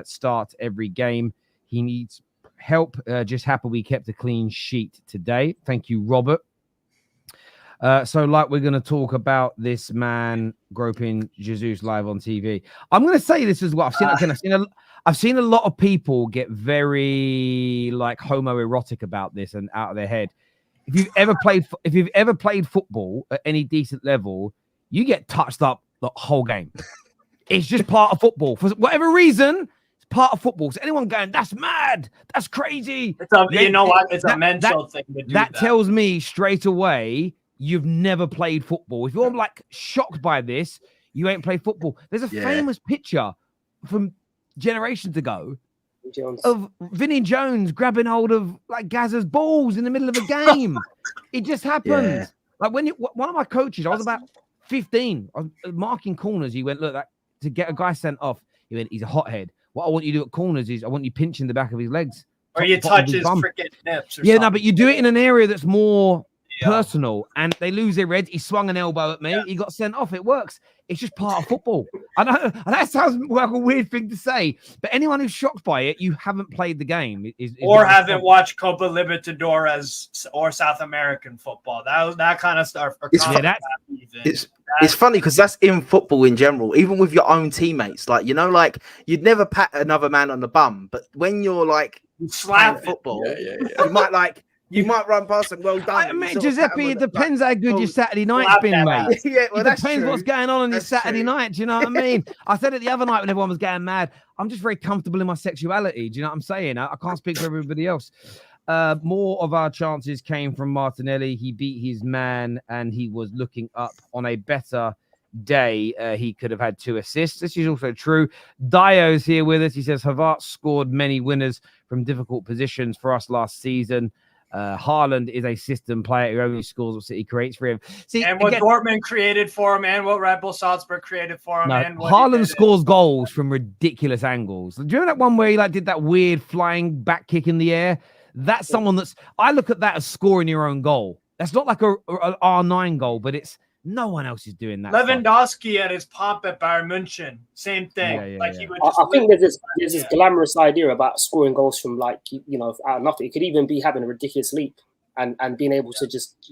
start every game. He needs help. Just happy we kept a clean sheet today. Thank you, Robert. So like we're going to talk about this man groping Jesus live on TV. I'm going to say this as well. I've seen a lot of people get very like homoerotic about this and out of their head. If you've ever played football at any decent level, you get touched up the whole game. It's just part of football. For whatever reason, it's part of football. So anyone going, that's mad, that's crazy. It's a mental thing to do that tells me straight away you've never played football. If you're like shocked by this, you ain't played football. There's a famous picture from generations ago of Vinnie Jones grabbing hold of like Gazza's balls in the middle of a game. It just happens. Yeah. Like one of my coaches, I was about 15. I was marking corners. He went, look, to get a guy sent off. He went, he's a hothead. What I want you to do at corners is I want you pinching the back of his legs. Or you touch his freaking nips. Yeah, no, but you do it in an area that's more personal, and they lose their heads. He swung an elbow at me. He got sent off. It works. It's just part of football. I know that sounds like a weird thing to say, but anyone who's shocked by it, you haven't played the game, or haven't watched Copa Libertadores or South American football. That kind of stuff. It's funny because that's in football in general, even with your own teammates. Like like you'd never pat another man on the bum, but when you're like playing football, you might run past them. Well done. I mean, Giuseppe, it depends how good your Saturday night's been, mate. It depends what's going on your Saturday night. Do you know what I mean? I said it the other night when everyone was getting mad. I'm just very comfortable in my sexuality. Do you know what I'm saying? I can't speak for everybody else. More of our chances came from Martinelli. He beat his man and he was looking up. On a better day, he could have had 2 assists. This is also true. Dio's here with us. He says Havertz scored many winners from difficult positions for us last season. Haaland is a system player who only scores what City creates for him. And what Dortmund created for him, and what Red Bull Salzburg created for him. And Haaland scores goals from ridiculous angles. Do you remember that one where he did that weird flying back kick in the air? That's someone I look at that as scoring your own goal. That's not like a R9 goal, but it's no one else is doing that. Lewandowski at his pomp at Bayern München, same thing. He would just I think there's this glamorous idea about scoring goals from out of nothing. It could even be having a ridiculous leap and being able to just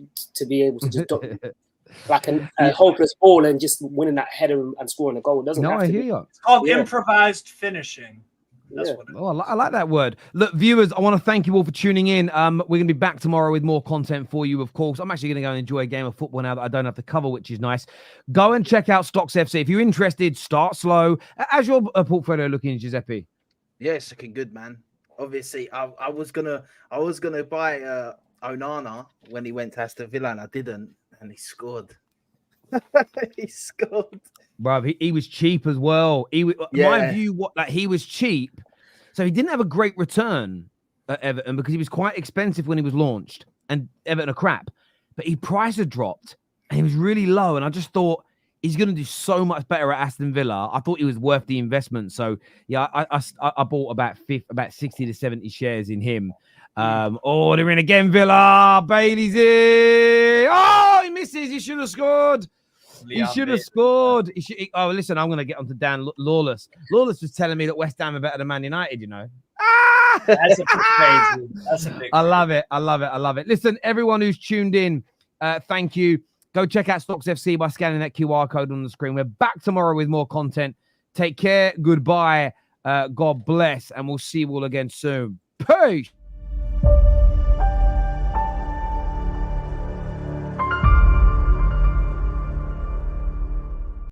like a hopeless ball and just winning that header and scoring a goal. It doesn't have to be. It's called improvised finishing. That's what it is. Oh, I like that word. Look, viewers, I want to thank you all for tuning in. We're going to be back tomorrow with more content for you, of course. I'm actually going to go and enjoy a game of football now that I don't have to cover, which is nice. Go and check out StocksFC. If you're interested, start slow. How's your portfolio looking, Giuseppe? Yeah, it's looking good, man. Obviously, I was gonna buy Onana when he went to Aston Villa, and I didn't, and he scored. He scored. Bro, he was cheap as well. My view, he was cheap, so he didn't have a great return at Everton because he was quite expensive when he was launched, and Everton are crap. But his price had dropped, and he was really low, and I just thought he's going to do so much better at Aston Villa. I thought he was worth the investment. So yeah, I bought about 60 to 70 shares in him. They're in again, Villa. Bailey's in. Oh, he misses. He should have scored. He should have scored. Listen, I'm going to get on to Dan Lawless. Lawless was telling me that West Ham are better than Man United, you know. That's a bit crazy. That's a bit crazy. I love it. Listen, everyone who's tuned in, thank you. Go check out StocksFC by scanning that QR code on the screen. We're back tomorrow with more content. Take care. Goodbye. God bless. And we'll see you all again soon. Peace.